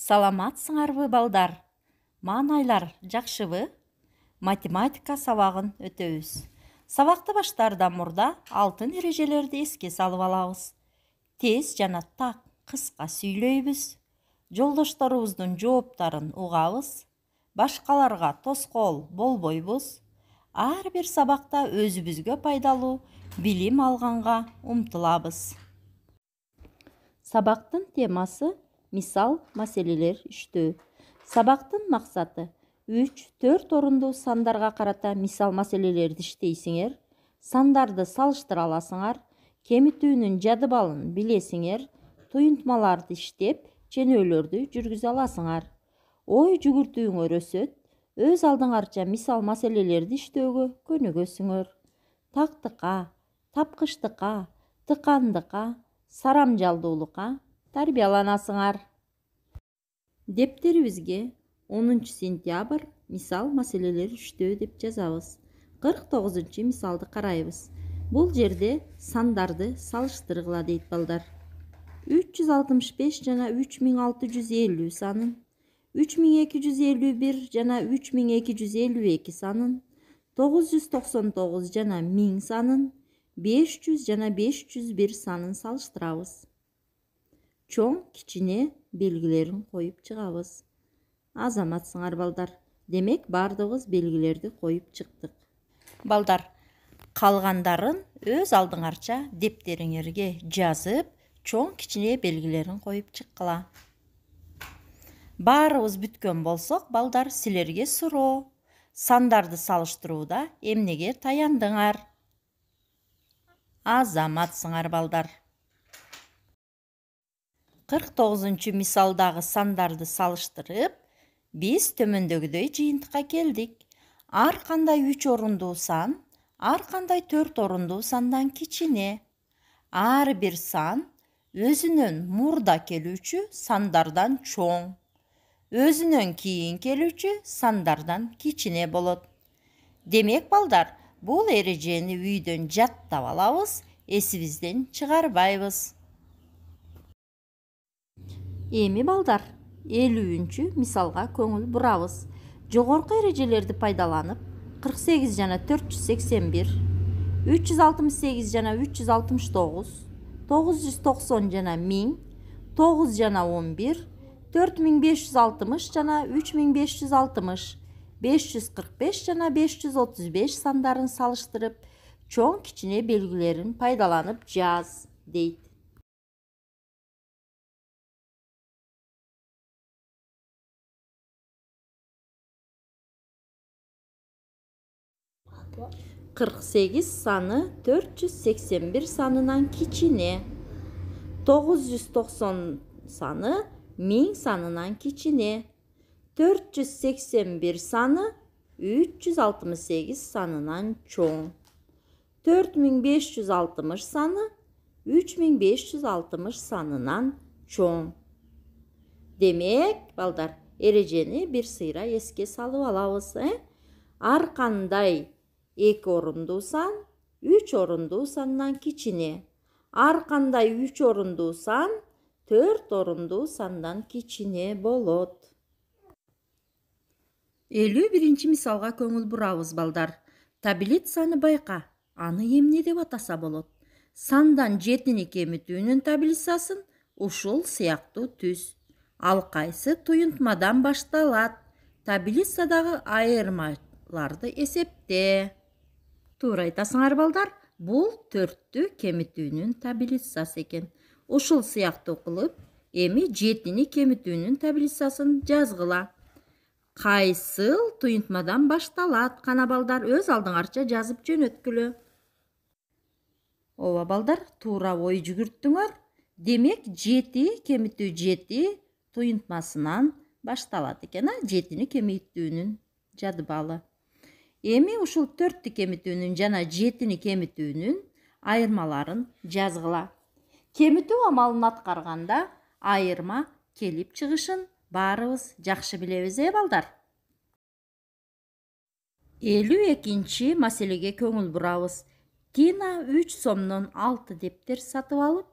Саламатсыңарбы балдар? Маанайлар жакшыбы? Математика сабагын өтөбүз. Сабакты баштаардан мурда алтын эрежелерди эске салып алабыз. Тез жана так кыска сүйлөйбүз. Жолдошторубуздун жооптарын угабыз. Башкаларга тоскоол болбойбуз. Ар бир сабакта өзүбүзгө пайдалуу билим алганга умтулабыз. Сабактын темасы мисал маселелер иштөө. Сабактын максаты 3-4 орундуу сандарга карата мисал маселелерди иштейсиңер, сандарды салыштыра аласыңар, кемитүүнүн жадыбалын билесиңер, туюнтмаларды иштеп, ченөөлөрдү жүргүзө аласыңар. Ой жүгүртүүңөр өсөт, өз алдыңарча мисал маселелерди иштөөгө көнүгөсүңөр. Тактыкка, тапкычтыкка, тыкандыкка, сарамжалдуулукка тарбияланасыңар. Дептерибизге 10 сентябрь мисал маселелер иштөө деп жазабыз. 49 мисалды карайбыз. Бул жерде сандарды салыштыргыла дейт балдар. 365 жана 3650 санын, 3251 жана 3252 санын, 999 жана 1000 санын, 500 жана 501 санын салыштырабыз. Чоң кичине белгилерин коюп чыгабыз. Азаматсыңар балдар. Демек бардыгыбыз белгилерди коюп чыктык. Балдар, калгандарын өз алдыңарча дептериңерге жазып, чоң кичине белгилерин коюп чыккыла. Баарыбыз бүткөн болсок, балдар, силерге суроо. Сандарды салыштырууда эмнеге таяндыңар? Азаматсыңар балдар. 49 мисалдагы сандарды салыштырып, биз төмөндөгүдөй жыйынтыкка келдик. Ар кандай 3 орундуу сан, ар кандай 4 орундуу сандан кичине. Ар бир сан өзүнөн мурда келүүчү сандардан чоң, өзүнөн кийин келүүчү сандардан кичине болот. Демек балдар, бул эрежени үйдөн жаттап алабыз, эсибизден чыгарбайбыз. Эми балдар, 50 мисалга көңүл бурабыз. Жогорку эрежелерди пайдаланып, 48 жана 481, 368 жана 369, 990 жана 1000, 9 жана 11, 4560 жана 3560, 545 жана 535 сандарын салыштырып, чоң кичине белгилерин пайдаланып жаз, дейт. Кырк сегиз саны 481 санынан кичине. 990 саны 1000 санынан кичине. 481 саны 368 санынан чоң. 4560 саны 3560 санынан чоң. Демек, балдар, эрежени бир сыйра эске салып алабыз. Ар кандай 2 орундуу сан 3 орундуу сандан кичине. Ар кандай 3 орундуу сан 4 орундуу сандан кичине болот. 51 мисалга көңүл бурабыз балдар. Таблицаны байка. Аны эмне деп атаса болот? Сандан 7-ни кемитүүнүн таблицасын ушул сыяктуу түз. Ал кайсы туюнтмадан башталат? Таблицадагы айырмаларды эсепте. Туура айтасыңар балдар, бул 4-түү кемитүүнүн таблицасы экен. Ушул сыяктуу кылып, эми 7-ни кемитүүнүн таблицасын жазгыла. Кайсыл туюнтмадан башталат? Кана балдар, өз алдыңарча жазып жөнөткүлө. Ооба балдар, туура ой жүгүрттүңөр. Демек 7 кемитүү 7 туюнтмасынан башталат экен, 7-ни кемитүүнүн жадыбалы. Эми ушул 4-тү кемитүүнүн жана 7-ни кемитүүнүн айырмаларын жазгыла. Кемитүү амалын аткарганда айырма келип чыгышын баарыбыз жакшы билебиз, балдар. 52 маселеге көңүл бурабыз. Тина 3 сомдон 6 дептер сатып алып,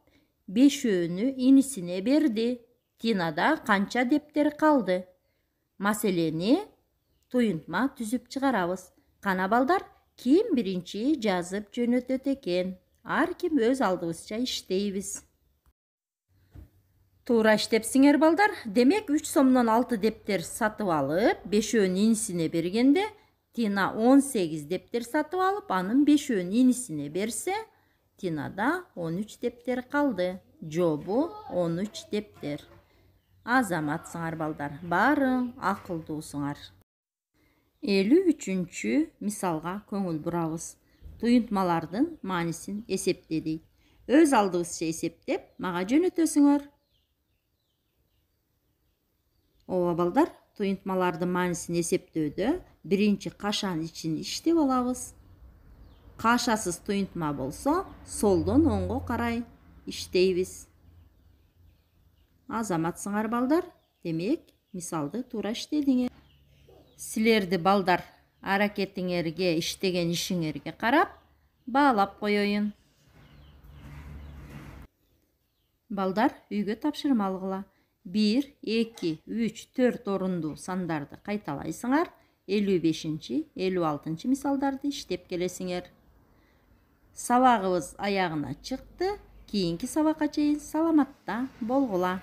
5-өөнү инисине берди. Тинада канча дептер калды? Маселени туюнтма түзүп чыгарабыз. Кана балдар, ким биринчи жазып жөнөтөт экен? Ар ким өз алдыбызча иштейбиз. Туура иштепсиңер балдар. Демек 3 сомдон 6 дептер сатып алып, 5-өөнүн инисине бергенде, Тина 18 дептер сатып алып, анын 5-өөнүн инисине берсе, Тинада 13 дептер калды. Жобу 13 дептер. Азаматсыңар балдар, баарың акылдуусуңар. 53-чү мисалга көңүл бурабыз. Туюнтмалардын маанисин эсептедик. Өз алдыбызча эсептеп, мага жөнөтөсүңөр. Ооба балдар, туюнтмалардын маанисин эсептөөдө биринчи кашанын ичин иштеп алабыз. Кашасыз туюнтма болсо, солдон оңго карай иштейбиз. Азаматсыңар балдар, демек мисалды туура иштедиңер. Силерди балдар аракетиңерге, иштеген ишиңерге карап, баалап коеюн. Балдар, үйгө тапшырма алгыла. 1, 2, 3, 4 орунду сандарды кайталайсыңар, 55, 56 мисалдарды иштеп келесиңер. Сабагыбыз аягына чыкты. Кийинки сабакка чейин саламатта болгула.